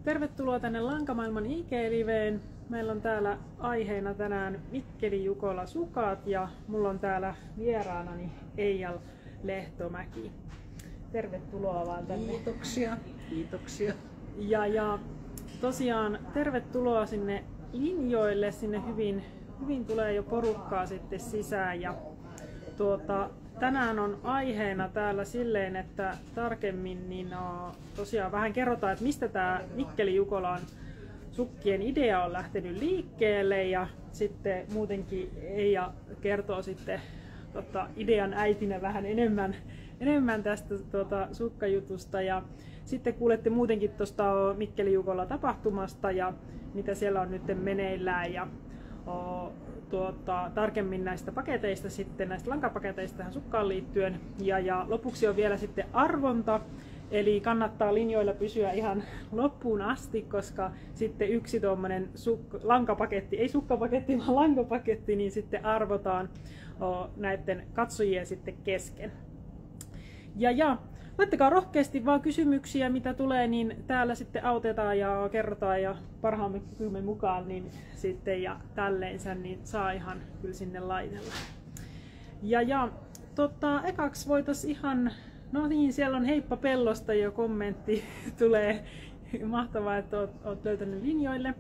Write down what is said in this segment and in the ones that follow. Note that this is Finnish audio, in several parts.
Tervetuloa tänne Lankamaailman IG-liveen. Meillä on täällä aiheena tänään Mikkeli Jukola sukat ja mulla on täällä vieraanani Eija Lehtomäki. Tervetuloa vaan tänne. Kiitoksia. Kiitoksia. Ja tosiaan tervetuloa sinne linjoille, sinne hyvin tulee jo porukkaa sitten sisään. Ja tänään on aiheena täällä silleen, että tarkemmin niin tosiaan vähän kerrotaan, että mistä tämä Mikkeli Jukolan sukkien idea on lähtenyt liikkeelle ja sitten muutenkin Eija kertoo sitten idean äitinä vähän enemmän tästä sukkajutusta ja sitten kuulette muutenkin tuosta Mikkeli Jukola tapahtumasta ja mitä siellä on nyt meneillään ja tarkemmin näistä paketeista sitten, näistä lankapaketeista tähän sukkaan liittyen ja lopuksi on vielä sitten arvonta, eli kannattaa linjoilla pysyä ihan loppuun asti, koska sitten yksi tuommoinen lankapaketti, ei sukkapaketti vaan lankapaketti, niin sitten arvotaan näiden katsojien sitten kesken. Ja laittakaa rohkeasti vaan kysymyksiä, mitä tulee, niin täällä sitten autetaan ja kerrotaan ja parhaamme kykymme mukaan niin sitten ja tälleensä niin saa ihan kyllä sinne laitella. Ekaksi voitais ihan, no niin, siellä on Heippa Pellosta jo kommentti tulee, mahtavaa, että oot löytänyt linjoille.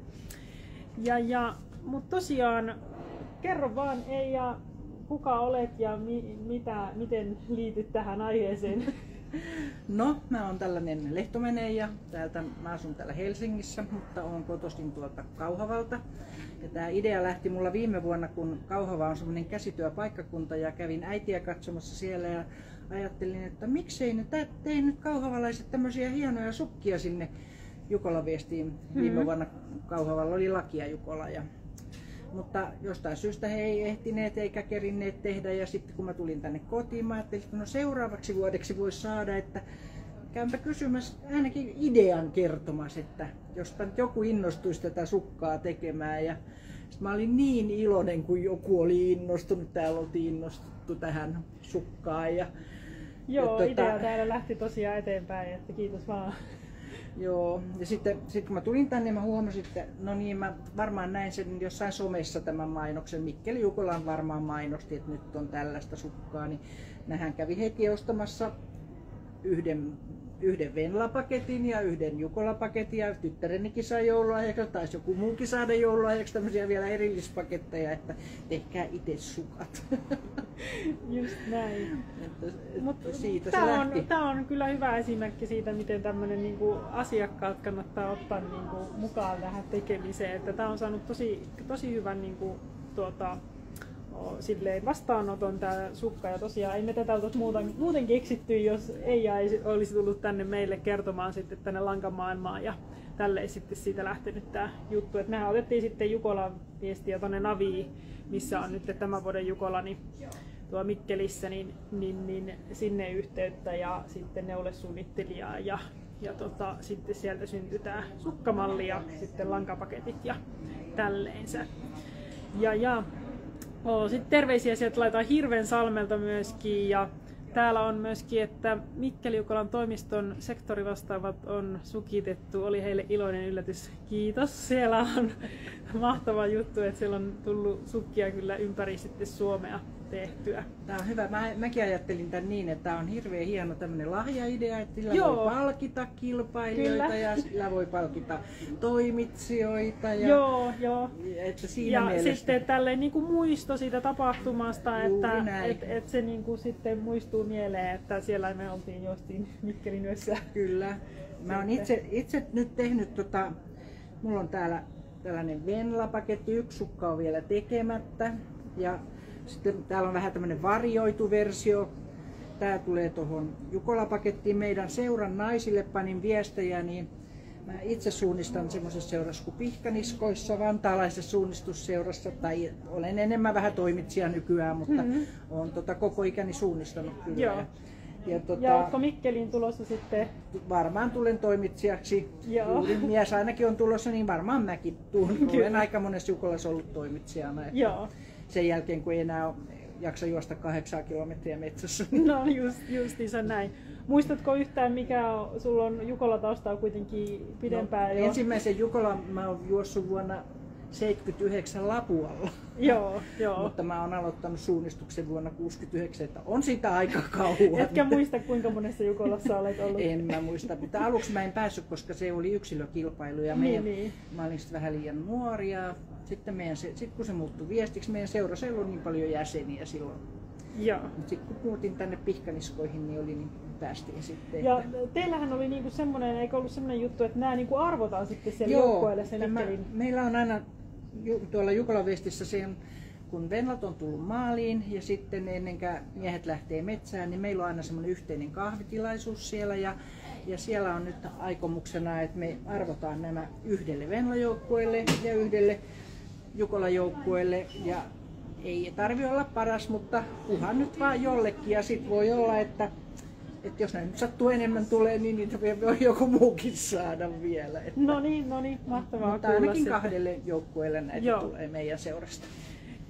Mutta tosiaan kerro vaan Eija, kuka olet ja miten liityt tähän aiheeseen? No, mä oon tällainen lehtomäinen ja mä asun täällä Helsingissä, mutta oon kotoisin tuolta Kauhavalta. Ja tää idea lähti mulla viime vuonna, kun Kauhava on semmoinen käsityöpaikkakunta ja kävin äitiä katsomassa siellä ja ajattelin, että miksei ne tee nyt kauhavalaiset tämmöisiä hienoja sukkia sinne Jukolan viestiin. Viime vuonna Kauhavalla oli Lakia Jukola. Mutta jostain syystä he ei ehtineet eikä kerinneet tehdä ja sitten kun mä tulin tänne kotiin, mä ajattelin, että no seuraavaksi vuodeksi voisi saada, että käynpä kysymässä ainakin idean kertomassa, että jospa nyt joku innostuisi tätä sukkaa tekemään. Ja mä olin niin iloinen, kun joku oli innostunut, täällä oltiin innostuttu tähän sukkaan. Joo, idea täällä lähti tosiaan eteenpäin, että kiitos vaan. Joo, ja sitten kun mä tulin tänne, mä huomasin, että no niin, mä varmaan näin sen jossain somessa tämän mainoksen. Mikkeli Jukolan varmaan mainosti, että nyt on tällaista sukkaa, niin hän kävi heti ostamassa yhden Venla-paketin ja yhden Jukola-paketin ja tyttärenikin sai joululahjaksi, taisi joku muukin saada joululahjaksi tämmöisiä vielä erillispaketteja, että tehkää itse sukat. Just näin. Siitä se lähti. Tämä on kyllä hyvä esimerkki siitä, miten tämmöinen niinku asiakkaat kannattaa ottaa niinku mukaan tähän tekemiseen. Tämä on saanut tosi hyvän niinku, silleen vastaanoton tämä sukka ja tosiaan ei me tätä oltaisi muuten keksitty, jos Eija ei olisi tullut tänne meille kertomaan sitten tänne lankamaailmaan ja tälleen sitten siitä lähtenyt tämä juttu. Et mehän otettiin sitten Jukolan viestiä tuonne Naviin, missä on nyt tämän vuoden Jukola, niin tuo Mikkelissä, niin sinne yhteyttä ja sitten neulesuunnittelijaa ja sitten sieltä syntyi tämä sukkamalli ja sitten lankapaketit ja tälleensä. Sitten terveisiä sieltä laitetaan Hirvensalmelta myöskin ja täällä on myöskin, että Mikkeli Jukolan toimiston sektorivastaavat on sukitettu. Oli heille iloinen yllätys. Kiitos. Siellä on mahtava juttu, että siellä on tullut sukkia kyllä ympäri sitten Suomea tehtyä. Tämä on hyvä. Mäkin ajattelin tämän niin, että tämä on hirveän hieno tämmöinen lahjaidea, että sillä voi palkita kilpailijoita kyllä. Ja sillä voi palkita toimitsijoita. Joo. Että siinä ja mielessä sitten tälleen niin kuin muisto siitä tapahtumasta, että se niin kuin sitten muistuu mieleen, että siellä me oltiin jostain Mikkelin yössä. Kyllä. Mä oon itse nyt tehnyt, mulla on täällä tällainen Venla-paketti, yksi sukka on vielä tekemättä. Ja sitten täällä on vähän tämmöinen varioitu versio. Tää tulee tuohon Jukola-pakettiin. Meidän seuran naisille panin viestejä, niin mä itse suunnistan semmoisessa seurassa kuin Pihkaniskoissa, vantaalaisessa suunnistusseurassa. Tai olen enemmän vähän toimitsija nykyään, mutta olen koko ikäni suunnistanut kyllä. Joo. Ja ootko Mikkeliin tulossa sitten? Varmaan tulen toimitsijaksi. Juuri mies ainakin on tulossa, niin varmaan mäkin tuun. Olen aika monessa Jukolassa ollut toimitsijana. Joo. Sen jälkeen kun ei enää jaksa juosta 8 kilometriä metsässä. No justiinsa näin. Muistatko yhtään, sulla on Jukola-taustaa kuitenkin pidempään jo? Ensimmäisen Jukolan mä oon juossut vuonna 79 Lapualla. Joo. Mutta mä oon aloittanut suunnistuksen vuonna 69, että on sitä aika kauan. Etkä muista, kuinka monessa Jukolassa olet ollut? En mä muista, mutta aluksi mä en päässyt, koska se oli yksilökilpailu ja mä olin sitten vähän liian nuori. Ja sitten kun se muuttui viestiksi, meidän seurassa ei ollut niin paljon jäseniä silloin. Mutta sitten kun muutin tänne Pihkaniskoihin, niin päästiin sitten. Ja teillähän oli niinku semmoinen, eikö ollut semmoinen juttu, että nämä niinku arvotaan sitten siellä joukkueelle sen Mikkelin? Meillä on aina tuolla Jukolan viestissä sen, kun venlat on tullut maaliin ja sitten ennen kuin miehet lähtee metsään, niin meillä on aina semmoinen yhteinen kahvitilaisuus siellä ja siellä on nyt aikomuksena, että me arvotaan nämä yhdelle venlajoukkueelle ja yhdelle Jukola-joukkueelle ja ei tarvitse olla paras, mutta kunhan nyt vaan jollekin ja sitten voi olla, että jos näin nyt sattuu enemmän tulee, niin niitä voi joku muukin saada vielä. Että. No niin, mahtavaa. Mutta ainakin kahdelle joukkueelle näitä tulee meidän seurasta.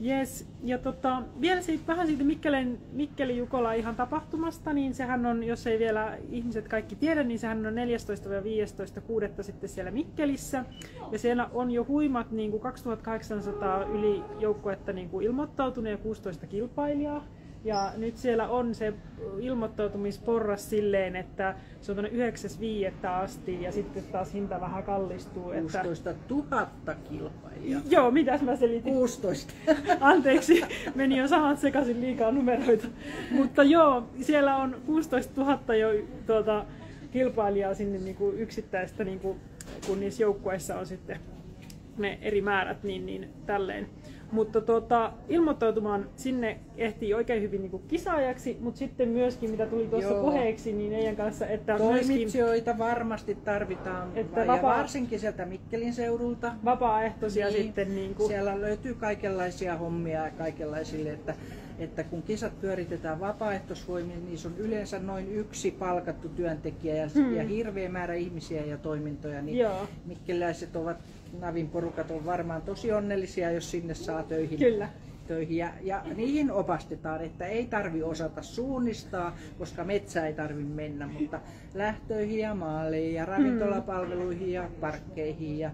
Yes. Ja vielä vähän siitä Mikkelin Jukola ihan tapahtumasta, niin sehän on, jos ei vielä ihmiset kaikki tiedä, niin sehän on 14-15.6. sitten siellä Mikkelissä. Ja siellä on jo huimat niin kuin 2800 yli joukkuetta niin kuin ilmoittautunut ja 16 kilpailijaa. Ja nyt siellä on se ilmoittautumisporras silleen, että se on 9.5. asti ja sitten taas hinta vähän kallistuu. 16 000 kilpailijaa. Joo, mitäs mä selitin? 16. Anteeksi, meni jo samat sekaisin liikaa numeroita. Mutta joo, siellä on 16 000 jo kilpailijaa sinne niinku yksittäistä, niinku, kun niissä joukkueissa on sitten ne eri määrät, niin tälleen. Mutta ilmoittautumaan sinne ehtii oikein hyvin niin kuin kisaajaksi, mutta sitten myöskin, mitä tuli tuossa puheeksi, niin Eijan kanssa, että toimitsijoita varmasti tarvitaan, että ja varsinkin sieltä Mikkelin seudulta. Vapaaehtoisia niin, sitten. Niin kuin. Siellä löytyy kaikenlaisia hommia kaikenlaisille, että kun kisat pyöritetään vapaaehtoisvoimin, niin se on yleensä noin yksi palkattu työntekijä ja hirveä määrä ihmisiä ja toimintoja. Niin mikkeläiset ovat, Navin porukat on varmaan tosi onnellisia, jos sinne saa töihin. Kyllä. Ja niihin opastetaan, että ei tarvi osata suunnistaa, koska metsä ei tarvi mennä, mutta lähtöihin ja maaleihin ja ravintolapalveluihin ja parkkeihin ja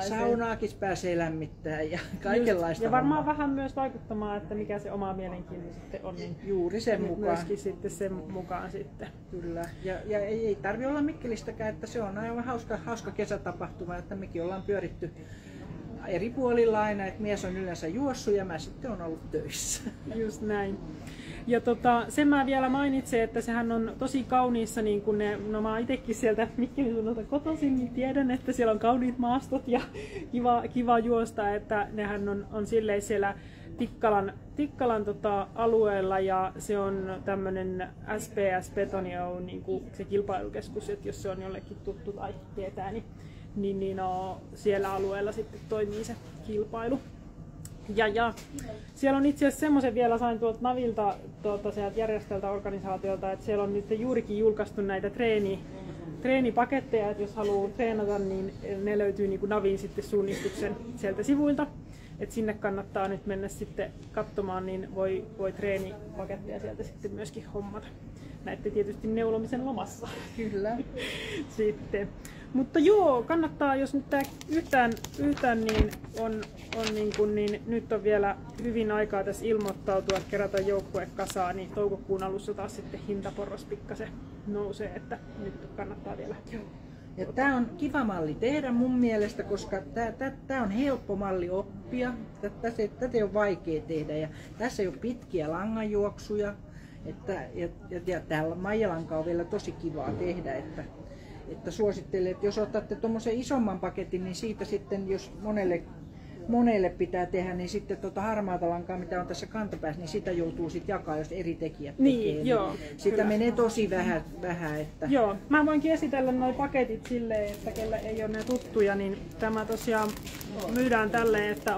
saunaakin pääsee lämmittämään ja kaikenlaista. Ja varmaan vähän myös vaikuttamaan, että mikä se oma mielenkiinto sitten on. Niin juuri sen mukaan. Myöskin sitten sen mukaan sitten. Kyllä. Ja ei tarvi olla Mikkelistäkään, että se on aivan hauska kesätapahtuma, että mekin ollaan pyöritty eri puolilla aina, että mies on yleensä juossut ja mä sitten on ollut töissä. Just näin. Ja sen mä vielä mainitsen, että sehän on tosi kauniissa, niin kun mä oon itsekin sieltä Mikkelin suunnalta kotoisin, niin tiedän, että siellä on kauniit maastot ja kiva juosta, että nehän on silleen siellä Tikkalan alueella ja se on tämmönen SPS Betonio, niin kuin se kilpailukeskus, että jos se on jollekin tuttu tai tietää, niin siellä alueella sitten toimii se kilpailu. Ja siellä on itse asiassa semmoisen vielä sain tuolta Navilta sieltä järjestöltä organisaatiolta, että siellä on nyt juurikin julkaistu näitä treenipaketteja, että jos haluaa treenata, niin ne löytyy niin kuin Navin sitten suunnistuksen sieltä sivuilta. Et sinne kannattaa nyt mennä sitten katsomaan, niin voi treenipaketteja sieltä sitten myöskin hommata. Näette tietysti neulomisen lomassa. Kyllä. Sitten. Mutta joo, kannattaa, jos nyt tää yhtään niin on niin nyt on vielä hyvin aikaa tässä ilmoittautua, kerätä joukkue kasaan, niin toukokuun alussa taas sitten hintaporras pikkasen nousee, että nyt kannattaa vielä. Ja tämä on kiva malli tehdä mun mielestä, koska tämä on helppo malli oppia. Tätä ei ole vaikea tehdä ja tässä ei ole pitkiä langanjuoksuja. Ja täällä Maijalanka on vielä tosi kivaa tehdä, että suosittelen, että jos otatte tuommoisen isomman paketin, niin siitä sitten, jos monelle pitää tehdä, niin sitten harmaata lankaa, mitä on tässä kantapäässä, niin sitä joutuu sitten jakaa, jos eri tekijät tekee. Joo, sitä kyllä menee tosi vähän. Että. Joo, mä voinkin esitellä nuo paketit silleen, että kellä ei ole ne tuttuja, niin tämä tosiaan myydään tälleen, että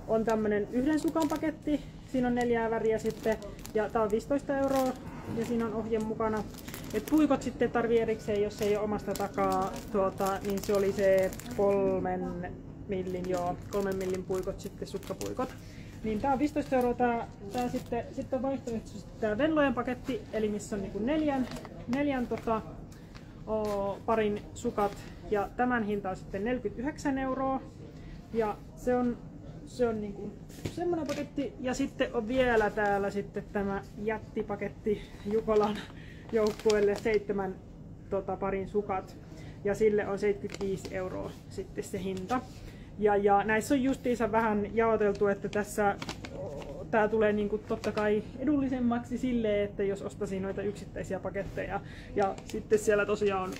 on tämmönen yhden sukan paketti, siinä on 4 väriä sitten, ja tää on 15 € ja siinä on ohje mukana. Et puikot sitten tarvii erikseen, jos ei ole omasta takaa, niin se oli se 3 millin puikot sitten, sukkapuikot. Niin tää on 15 €. Tää sitten on vaihtoehtoisesti tää Venlojen paketti, eli missä on niinku neljän parin sukat. Ja tämän hinta on sitten 49 €. Ja se on niinku semmoinen paketti. Ja sitten on vielä täällä sitten tämä jättipaketti Jukolan joukkueelle 7 parin sukat. Ja sille on 75 € sitten se hinta. Ja näissä on justiinsa vähän jaoteltu, että tässä tää tulee niinku totta kai edullisemmaksi silleen, että jos ostaisin noita yksittäisiä paketteja. Ja sitten siellä tosiaan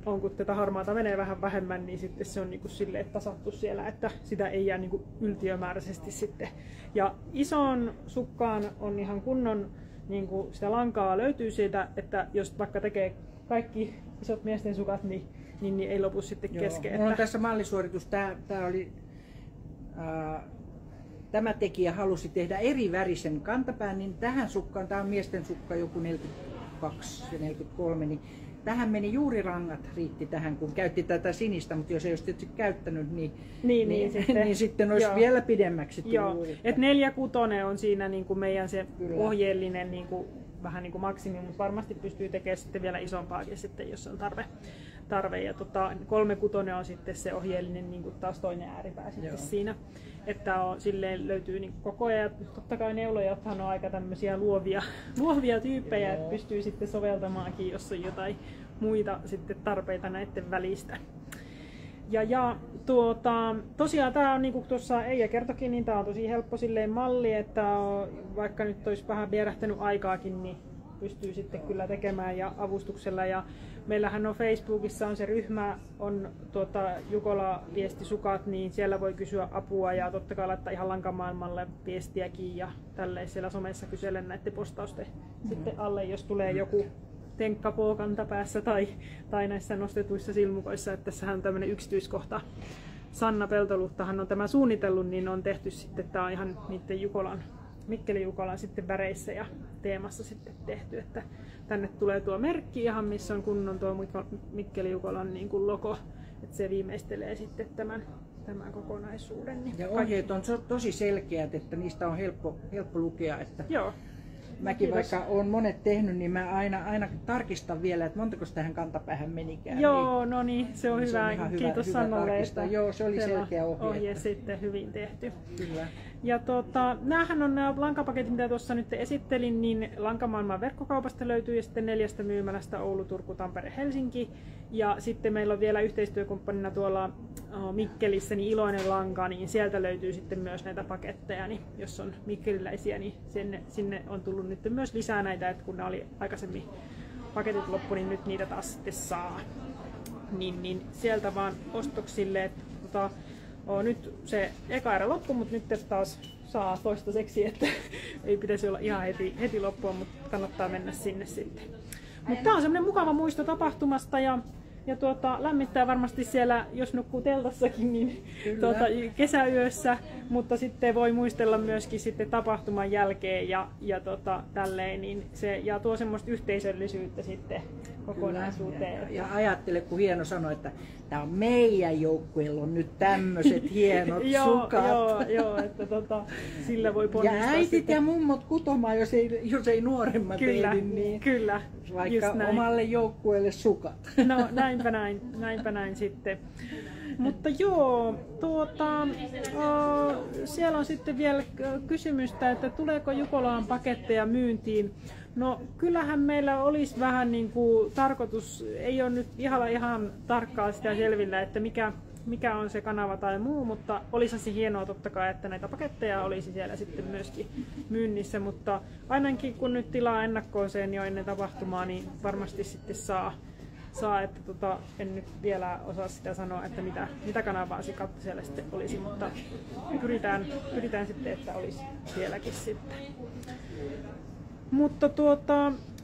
on kun tätä harmaata menee vähän vähemmän, niin sitten se on niinku silleen tasattu siellä, että sitä ei jää niinku yltiömääräisesti sitten. Ja ison sukkaan on ihan kunnon niinku sitä lankaa löytyy siitä, että jos vaikka tekee kaikki isot miesten sukat, niin ei lopu sitten kesken. Mulla on tässä mallisuoritus. Tää oli, tämä tekijä halusi tehdä eri värisen kantapään, niin tähän sukkaan, tämä on miesten sukka joku 42 ja 43, niin tähän meni juuri rangat, riitti tähän, kun käytti tätä sinistä, mutta jos ei olisi tietysti käyttänyt, niin sitten olisi vielä pidemmäksi tullut. Et 4/6 on siinä niin kuin meidän se ohjeellinen niin kuin, vähän niin kuin maksimi, mutta varmasti pystyy tekemään sitten vielä isompaakin sitten, jos on tarve. Ja 3/6 on sitten se ohjeellinen niin kuin taas toinen ääripää sitten siinä. Että silleen löytyy niin koko ajan. Totta kai neulojathan on aika tämmöisiä luovia tyyppejä, että pystyy sitten soveltamaankin, jos on jotain muita sitten tarpeita näiden välistä. Ja tosiaan tämä on, niin kuin tuossa Eija kertokin, niin tämä on tosi helppo silleen malli, että vaikka nyt olisi vähän vierähtänyt aikaakin, niin pystyy sitten kyllä tekemään ja avustuksella. Ja meillähän on Facebookissa on se ryhmä, on Jukola viestisukat, niin siellä voi kysyä apua ja totta kai laittaa ihan lankamaailmalle viestiäkin ja tälleen siellä somessa kysellä näiden postausten sitten alle, jos tulee joku tenkkapoo kantapäässä tai näissä nostetuissa silmukoissa. Että tässähän on tämmöinen yksityiskohta. Sanna Peltoluhtahan on tämä suunnitellut, niin on tehty sitten, tämä on ihan niiden Mikkeli Jukolan sitten väreissä ja teemassa sitten tehty, että tänne tulee tuo merkki ihan missä on kunnon tuo Mikkeli Jukolan niin kuin logo, että se viimeistelee sitten tämän kokonaisuuden. Niin ja ohjeet on tosi selkeät, että niistä on helppo lukea. Että joo. Mäkin vaikka olen monet tehnyt, niin mä aina tarkistan vielä, että montako tähän kantapäähän menikään. Joo, no niin, se on hyvä. Kiitos Sannalle, että joo, se oli selkeä ohje sitten hyvin tehty. Kyllä. Ja näähän on nämä lankapaketit, mitä tuossa nyt esittelin, niin Lankamaailman verkkokaupasta löytyy ja sitten 4 myymälästä Oulu, Turku, Tampere, Helsinki. Ja sitten meillä on vielä yhteistyökumppanina tuolla Mikkelissä niin Iloinen Lanka, niin sieltä löytyy sitten myös näitä paketteja, niin jos on mikkeliläisiä, niin sinne on tullut nyt myös lisää näitä, että kun ne oli aikaisemmin paketit loppu, niin nyt niitä taas sitten saa. Niin sieltä vaan ostoksille, että nyt se eka erä loppu, mutta nyt taas saa toistaiseksi, että ei pitäisi olla ihan heti loppua, mutta kannattaa mennä sinne sitten. Mutta tämä on semmoinen mukava muisto tapahtumasta ja lämmittää varmasti siellä, jos nukkuu teltassakin, niin kesäyössä, mutta sitten voi muistella myöskin sitten tapahtuman jälkeen ja tälleen, niin se ja tuo semmoista yhteisöllisyyttä sitten kokonaisuuteen. Ja ajattele, kun hieno sanoi, että tämä on meidän joukkueella on nyt tämmöiset hienot sukat. Joo, että sillä voi ponnistaa. Ja äitit sitten ja mummot kutomaan, jos ei nuoremmat niin kyllä, vaikka omalle joukkueelle sukat. No näinpä näin sitten. Mutta joo, siellä on sitten vielä kysymystä, että tuleeko Jukolaan paketteja myyntiin. No kyllähän meillä olisi vähän niin kuin tarkoitus, ei ole nyt ihan tarkkaa sitä selvillä, että mikä on se kanava tai muu, mutta olisi se hienoa totta kai, että näitä paketteja olisi siellä sitten myöskin myynnissä, mutta ainakin kun nyt tilaa ennakkoiseen jo ennen tapahtumaa, niin varmasti sitten saa että en nyt vielä osaa sitä sanoa, että mitä kanavaa se kautta siellä sitten olisi, mutta pyritään sitten, että olisi sielläkin sitten. Mutta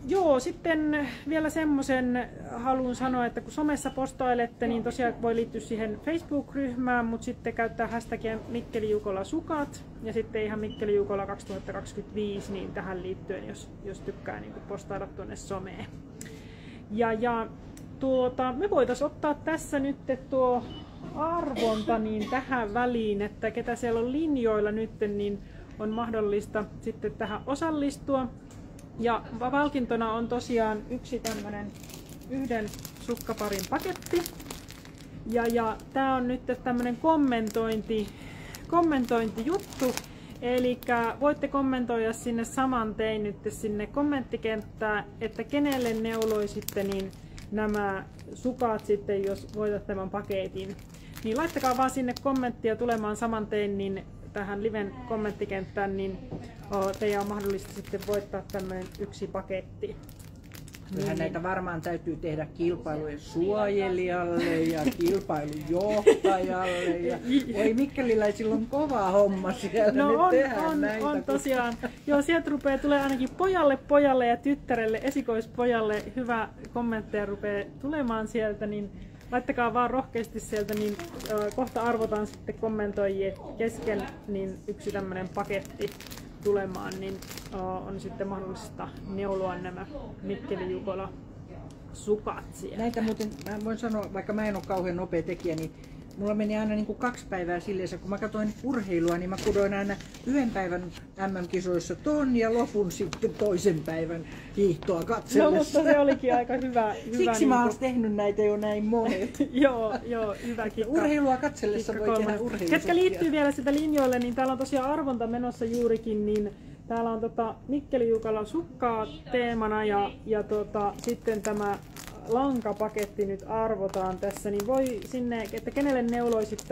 joo, sitten vielä semmoisen haluan sanoa, että kun somessa postailette, niin tosiaan voi liittyä siihen Facebook-ryhmään, mutta sitten käyttää hashtagia Mikkeli Jukola sukat ja sitten ihan Mikkeli Jukola 2025 niin tähän liittyen, jos tykkää niin postailla tuonne someen. Ja me voitaisiin ottaa tässä nyt tuo arvonta niin tähän väliin, että ketä siellä on linjoilla nyt, niin on mahdollista sitten tähän osallistua. Ja palkintona on tosiaan yksi tämmönen yhden sukkaparin paketti. Ja tää on nyt tämmönen kommentointijuttu. Eli voitte kommentoida sinne saman tein nyt sinne kommenttikenttään, että kenelle neuloisitte niin nämä sukat sitten, jos voitat tämän paketin. Niin laittakaa vaan sinne kommenttia tulemaan saman tein niin tähän liven kommenttikenttään, niin teidän on mahdollista sitten voittaa tämmöinen yksi paketti. Kyllähän näitä varmaan täytyy tehdä kilpailujen suojelijalle ja kilpailujohtajalle. Ja voi Mikkeliläisillä on kova homma siellä no nyt tehdä näitä. On tosiaan. Joo, sieltä tulee ainakin pojalle ja tyttärelle, esikoispojalle hyvä kommentteja rupeaa tulemaan sieltä, niin laittakaa vaan rohkeasti sieltä, niin kohta arvotaan sitten kommentoijien kesken niin yksi tämmöinen paketti tulemaan, niin on sitten mahdollista neuloa nämä Mikkeli Jukola sukat siellä. Näitä muuten, mä voin sanoa, vaikka mä en ole kauhean nopea tekijä, niin mulla meni aina niin kuin 2 päivää silleen, kun mä katsoin urheilua, niin mä kudoin aina yhden päivän MM-kisoissa ton ja lopun sitten toisen päivän hiihtoa katsellessa. No, mutta se olikin aika hyvä. Siksi mä oon tehnyt näitä jo näin monet. joo, hyvä kikka. Urheilua katsellessa voi tehdä urheilusukkia. Ketkä liittyy vielä sitä linjoille, niin täällä on tosiaan arvonta menossa juurikin, niin täällä on Mikkeli Jukola sukkaa teemana ja sitten tämä lankapaketti nyt arvotaan tässä, niin voi sinne, että kenelle neuloisit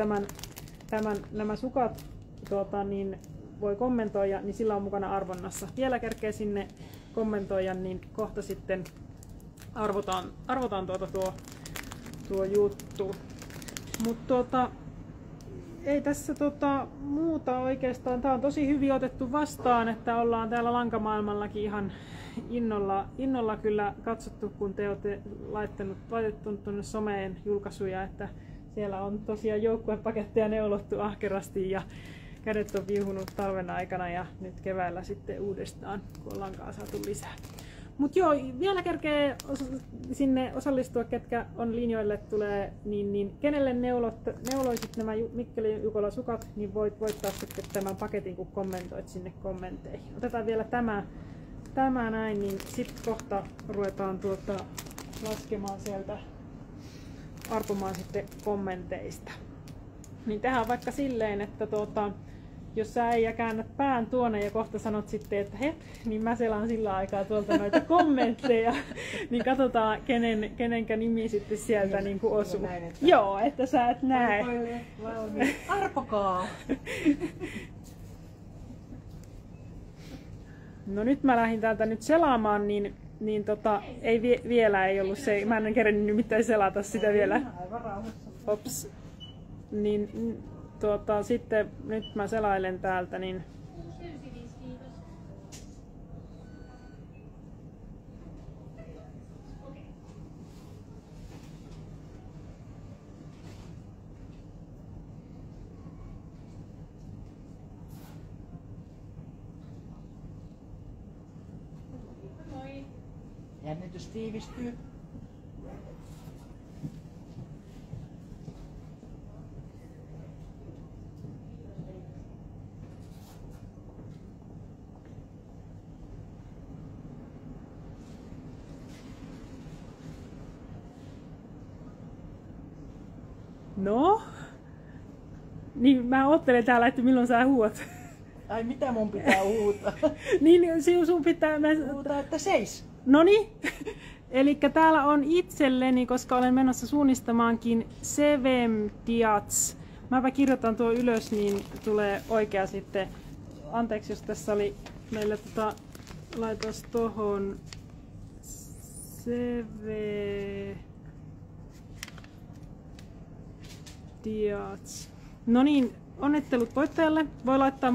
nämä sukat, niin voi kommentoida, niin sillä on mukana arvonnassa. Vielä kerkee sinne kommentoida, niin kohta sitten arvotaan tuo juttu. Mutta ei tässä muuta oikeastaan. Tämä on tosi hyvin otettu vastaan, että ollaan täällä lankamaailmallakin ihan innolla kyllä katsottu, kun te olette laitettu tuonne someen julkaisuja, että siellä on tosiaan joukkuepaketteja neulottu ahkerasti ja kädet on viuhunut talven aikana ja nyt keväällä sitten uudestaan, kun on lankaa saatu lisää. Mutta joo, vielä kerkee sinne osallistua, ketkä on linjoille tulee, niin kenelle neuloisit nämä Mikkeli Jukola sukat, niin voit voittaa sitten tämän paketin, kun kommentoit sinne kommentteihin. Otetaan vielä tämä näin, niin sitten kohta ruvetaan laskemaan sieltä, arpomaan sitten kommenteista. Niin tehdään vaikka silleen, että jos sä äijä käännät pään tuonne ja kohta sanot sitten, että niin mä selaan sillä aikaa tuolta noita kommentteja, niin katsotaan kenenkä nimi sitten sieltä niin kuin osuu. Näin, että joo, että sä et näe. Arpokaa! No nyt mä lähdin täältä nyt selaamaan, niin ei vielä ei ollut se, mä en kerennyt nimittäin selata sitä vielä. Aivan rauhassa. Ops. Niin sitten nyt mä selailen täältä, niin Jännitys tiivistyy. no, niin mä oottelen täällä, että milloin sä huuat. Ai mitä mun pitää huutaa? Niin sun pitää... Huutaa, että seis. Noniin. Eli täällä on itselleni, koska olen menossa suunnistamaankin Sevem Diats. Mäpä kirjoitan tuo ylös, niin tulee oikea sitten. Anteeksi, jos tässä oli meillä laitos tohon Diats. No niin, onnittelut voittajalle. Voi laittaa,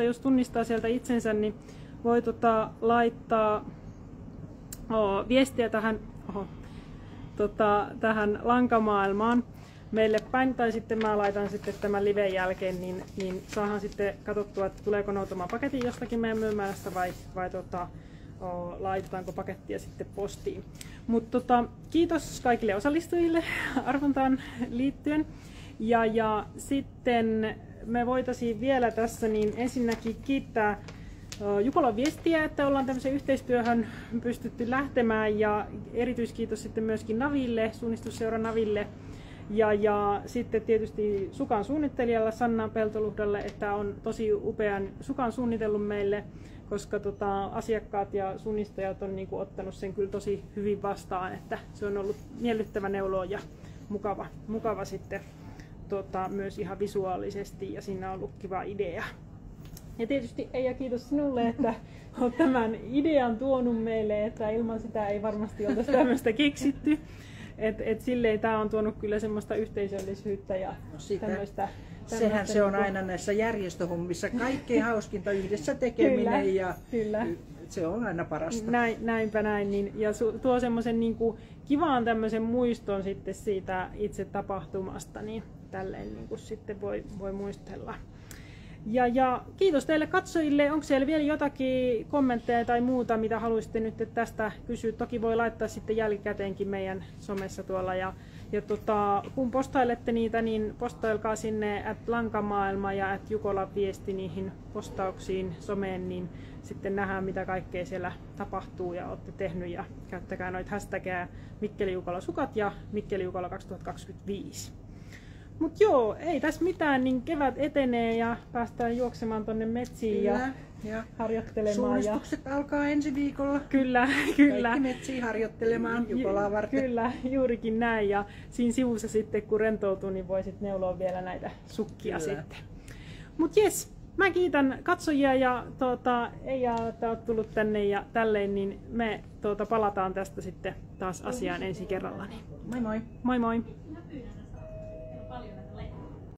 jos tunnistaa sieltä itsensä, niin voi laittaa viestiä tähän lankamaailmaan meille päin, tai sitten mä laitan sitten tämän liven jälkeen, niin saadaan sitten katsottua, että tuleeko noutamaan paketin jostakin meidän myymäärästä vai laitetaanko pakettia sitten postiin. Mutta kiitos kaikille osallistujille arvontaan liittyen. Ja sitten me voitaisiin vielä tässä niin ensinnäkin kiittää Jukolan viestiä, että ollaan tämmöiseen yhteistyöhön pystytty lähtemään, ja erityiskiitos sitten myöskin Naville, suunnistusseura Naville, ja sitten tietysti sukan suunnittelijalle Sanna Peltoluhdalle, että on tosi upean sukan suunnitellut meille, koska asiakkaat ja suunnistajat on niinku ottanut sen kyllä tosi hyvin vastaan, että se on ollut miellyttävä neulo ja mukava sitten myös ihan visuaalisesti, ja siinä on ollut kiva idea. Ja tietysti Eija, kiitos sinulle, että olet tämän idean tuonut meille, että ilman sitä ei varmasti oltaisi tämmöistä keksitty. Silleen tämä on tuonut kyllä semmoista yhteisöllisyyttä ja tämmöistä. Sehän se on aina näissä järjestöhommissa kaikkein hauskinta yhdessä tekeminen, kyllä. Se on aina parasta. Näinpä näin. Niin, ja tuo semmoisen niin kuin kivaan tämmöisen muiston sitten siitä itse tapahtumasta, niin tälleen niin kuin sitten voi muistella. Ja kiitos teille katsojille. Onko siellä vielä jotakin kommentteja tai muuta, mitä haluaisitte nyt tästä kysyä? Toki voi laittaa sitten jälkikäteenkin meidän somessa tuolla. Ja kun postailette niitä, niin postailkaa sinne @lankamaailma ja @Jukolan viesti niihin postauksiin someen, niin sitten nähdään mitä kaikkea siellä tapahtuu ja olette tehnyt. Ja käyttäkää noita hashtagia Mikkeli Jukola sukat ja Mikkeli Jukola 2025. Mut joo, ei tässä mitään, niin kevät etenee ja päästään juoksemaan tonne metsiin ja harjoittelemaan. Suunnistukset alkaa ensi viikolla. Kyllä. Kaikki metsiin harjoittelemaan Jukolaa varten. Kyllä, juurikin näin. Ja siinä sivussa sitten, kun rentoutuu, niin voi sitten neuloa vielä näitä sukkia sitten. Mut jes, mä kiitän katsojia ja Eija, että oot tullut tänne ja tälleen, niin me palataan tästä sitten taas asiaan ensi kerralla. Moi moi! Moi moi!